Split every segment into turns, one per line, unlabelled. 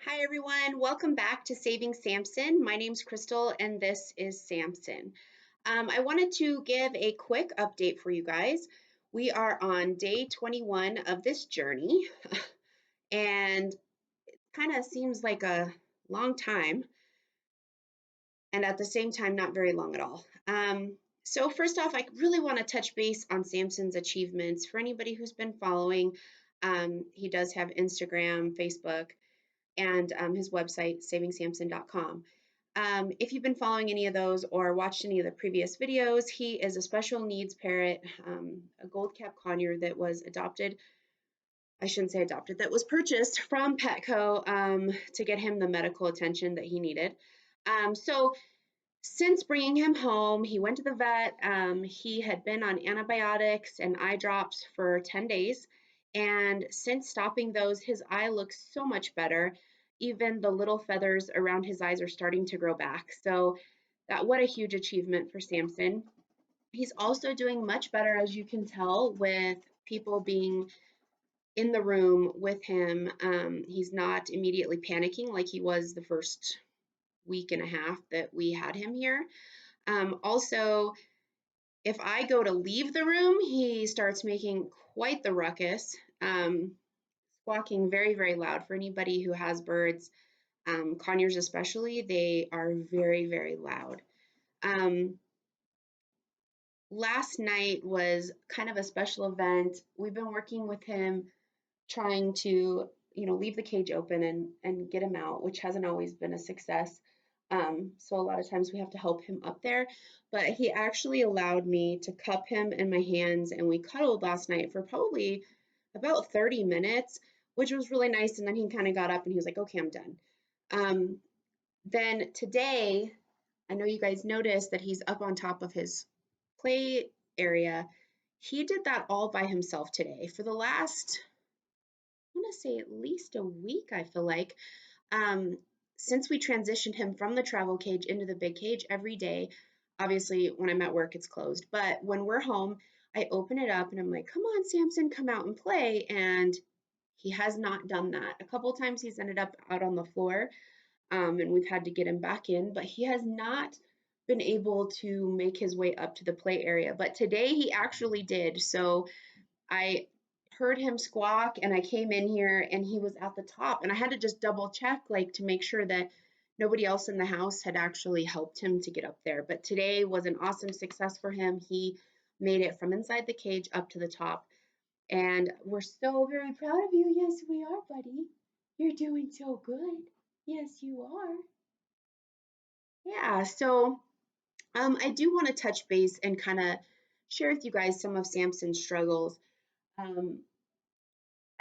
Hi everyone, welcome back to Saving Samson. My name's Crystal and this is Samson. I wanted to give a quick update for you guys. We are on day 21 of this journey and it kind of seems like a long time and at the same time not very long at all. So first off, I really want to touch base on Samson's achievements. For anybody who's been following, he does have Instagram, Facebook, and his website, savingsamson.com. If you've been following any of those or watched any of the previous videos, he is a special needs parrot, a gold cap conure that was adopted. I shouldn't say adopted, that was purchased from Petco to get him the medical attention that he needed. So since bringing him home, he went to the vet. He had been on antibiotics and eye drops for 10 days. And since stopping those, his eye looks so much better. Even the little feathers around his eyes are starting to grow back. So what a huge achievement for Samson. He's also doing much better, as you can tell, with people being in the room with him. He's not immediately panicking like he was the first week and a half that we had him here. Also, if I go to leave the room, he starts making quite the ruckus, squawking very, very loud. For anybody who has birds, conures especially, they are very, very loud. Last night was kind of a special event. We've been working with him trying to, leave the cage open and get him out, which hasn't always been a success. So a lot of times we have to help him up there, but he actually allowed me to cup him in my hands and we cuddled last night for probably about 30 minutes, which was really nice. And then he kind of got up and he was like, okay, I'm done. Then today, I know you guys noticed that he's up on top of his play area. He did that all by himself today for the last, I want to say at least a week, I feel like. Um, since we transitioned him from the travel cage into the big cage every day, obviously when I'm at work, it's closed. But when we're home, I open it up and I'm like, come on, Samson, come out and play. And he has not done that. A couple times he's ended up out on the floor and we've had to get him back in, but he has not been able to make his way up to the play area. But today he actually did. So I heard him squawk and I came in here and he was at the top and I had to just double check like to make sure that nobody else in the house had actually helped him to get up there. But today was an awesome success for him. He made it from inside the cage up to the top and we're so very proud of you. Yes, we are, buddy. You're doing so good. Yes, you are. Yeah, so I do want to touch base and kind of share with you guys some of Samson's struggles. Um,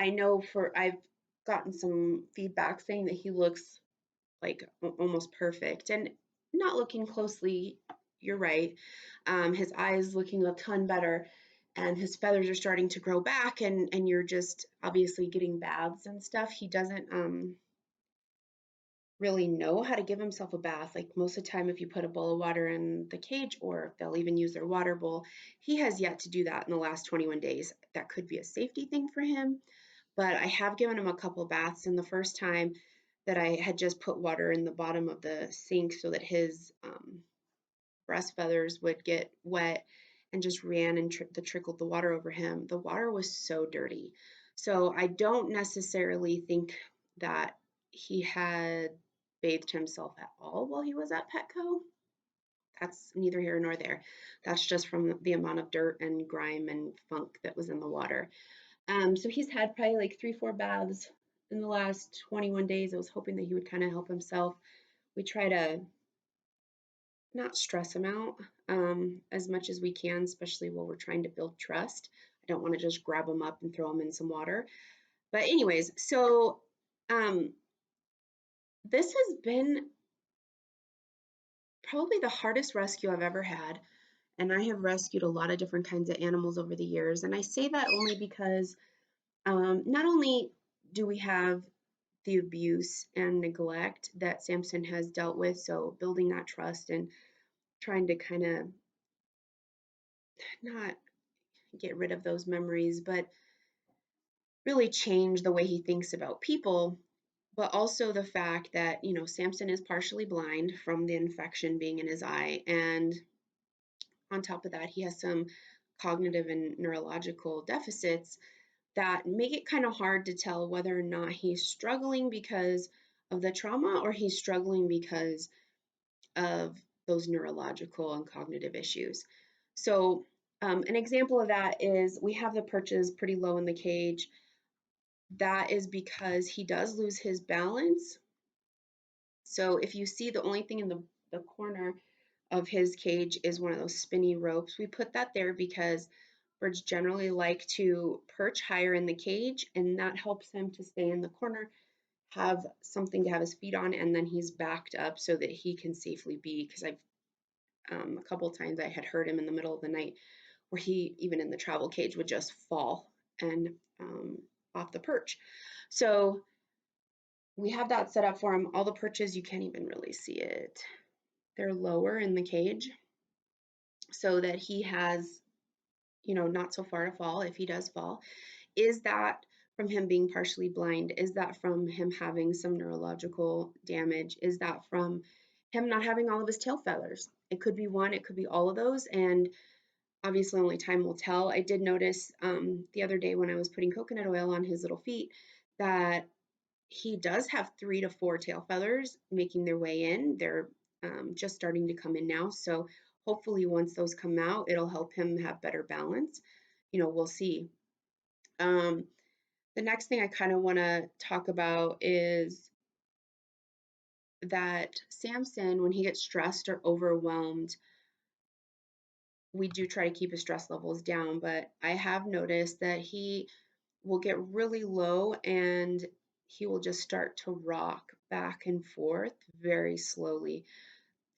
I know I've gotten some feedback saying that he looks like almost perfect, and not looking closely, you're right. His eyes looking a ton better, and his feathers are starting to grow back, and you're just obviously getting baths and stuff. He doesn't really know how to give himself a bath. Like most of the time, if you put a bowl of water in the cage, or if they'll even use their water bowl, he has yet to do that in the last 21 days. That could be a safety thing for him, but I have given him a couple baths, and the first time that I had just put water in the bottom of the sink so that his breast feathers would get wet and just ran and trickled the water over him. The water was so dirty. So I don't necessarily think that he had bathed himself at all while he was at Petco. That's neither here nor there. That's just from the amount of dirt and grime and funk that was in the water. So he's had probably like 3, 4 baths in the last 21 days. I was hoping that he would kind of help himself. We try to not stress him out as much as we can, especially while we're trying to build trust. I don't want to just grab him up and throw him in some water. But anyways, so this has been probably the hardest rescue I've ever had. And I have rescued a lot of different kinds of animals over the years. And I say that only because not only do we have the abuse and neglect that Samson has dealt with, so building that trust and trying to kind of not get rid of those memories, but really change the way he thinks about people. but also the fact that, Samson is partially blind from the infection being in his eye. And on top of that, he has some cognitive and neurological deficits that make it kind of hard to tell whether or not he's struggling because of the trauma or he's struggling because of those neurological and cognitive issues. So, an example of that is we have the perches pretty low in the cage. That is because he does lose his balance. So, if you see the only thing in the corner of his cage is one of those spinny ropes, we put that there because birds generally like to perch higher in the cage, and that helps him to stay in the corner, have something to have his feet on, and then he's backed up so that he can safely be. Because I've a couple of times I had heard him in the middle of the night where he, even in the travel cage, would just fall and off the perch. So we have that set up for him. All the perches, you can't even really see it. They're lower in the cage so that he has, not so far to fall if he does fall. Is that from him being partially blind? Is that from him having some neurological damage? Is that from him not having all of his tail feathers? It could be one, it could be all of those. And obviously, only time will tell. I did notice the other day when I was putting coconut oil on his little feet that he does have 3 to 4 tail feathers making their way in. They're just starting to come in now. So hopefully, once those come out, it'll help him have better balance. We'll see. The next thing I kind of want to talk about is that Samson, when he gets stressed or overwhelmed, we do try to keep his stress levels down, but I have noticed that he will get really low and he will just start to rock back and forth very slowly.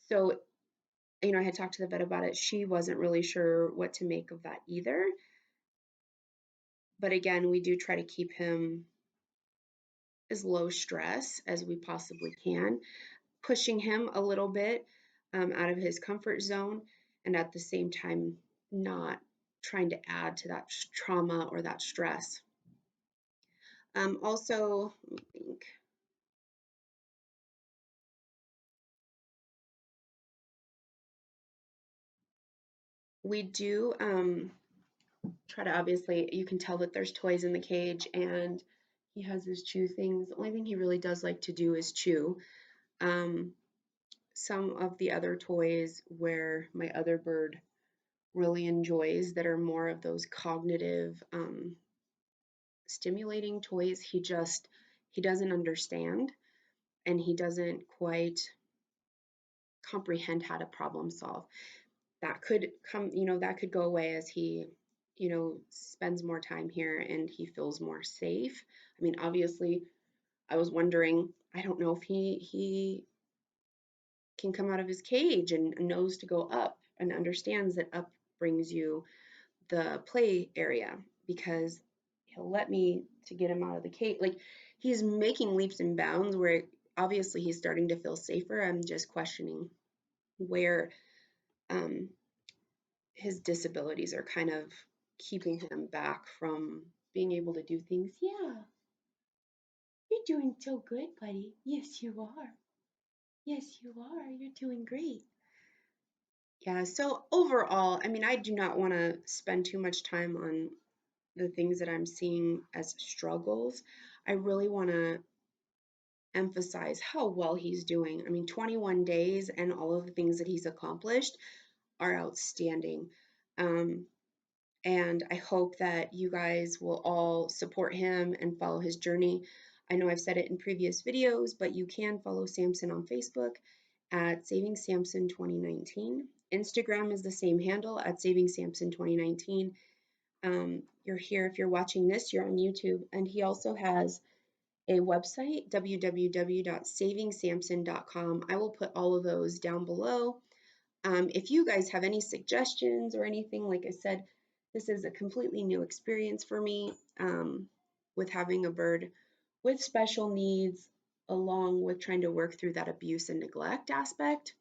So, I had talked to the vet about it. She wasn't really sure what to make of that either. But again, we do try to keep him as low stress as we possibly can, pushing him a little bit out of his comfort zone, and at the same time, not trying to add to that trauma or that stress. Also, let me think. We do try to, obviously, you can tell that there's toys in the cage and he has his chew things. The only thing he really does like to do is chew. Some of the other toys where my other bird really enjoys that are more of those cognitive stimulating toys, he doesn't understand and he doesn't quite comprehend how to problem solve. That could that could go away as he, spends more time here and he feels more safe. I mean, obviously, I was wondering, I don't know if he can come out of his cage and knows to go up and understands that up brings you the play area, because he'll let me to get him out of the cage. Like, he's making leaps and bounds where obviously he's starting to feel safer. I'm just questioning where um, his disabilities are kind of keeping him back from being able to do things. Yeah, you're doing so good, buddy. Yes, you are. Yes, you are. You're doing great. Yeah, so overall, I mean, I do not want to spend too much time on the things that I'm seeing as struggles. I really want to emphasize how well he's doing. I mean, 21 days and all of the things that he's accomplished are outstanding. Um, and I hope that you guys will all support him and follow his journey. I know I've said it in previous videos, but you can follow Samson on Facebook at Saving Samson 2019. Instagram is the same handle at Saving Samson 2019. You're here if you're watching this, you're on YouTube. And he also has a website, www.savingsamson.com. I will put all of those down below. If you guys have any suggestions or anything, like I said, this is a completely new experience for me with having a bird with special needs, along with trying to work through that abuse and neglect aspect.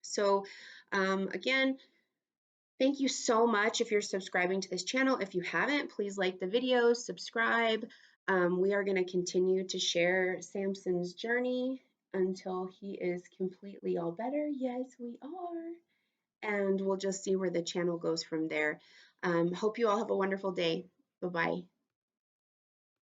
So again, thank you so much if you're subscribing to this channel. If you haven't, please like the video, subscribe. We are going to continue to share Samson's journey until he is completely all better. Yes, we are. And we'll just see where the channel goes from there. Hope you all have a wonderful day. Bye-bye.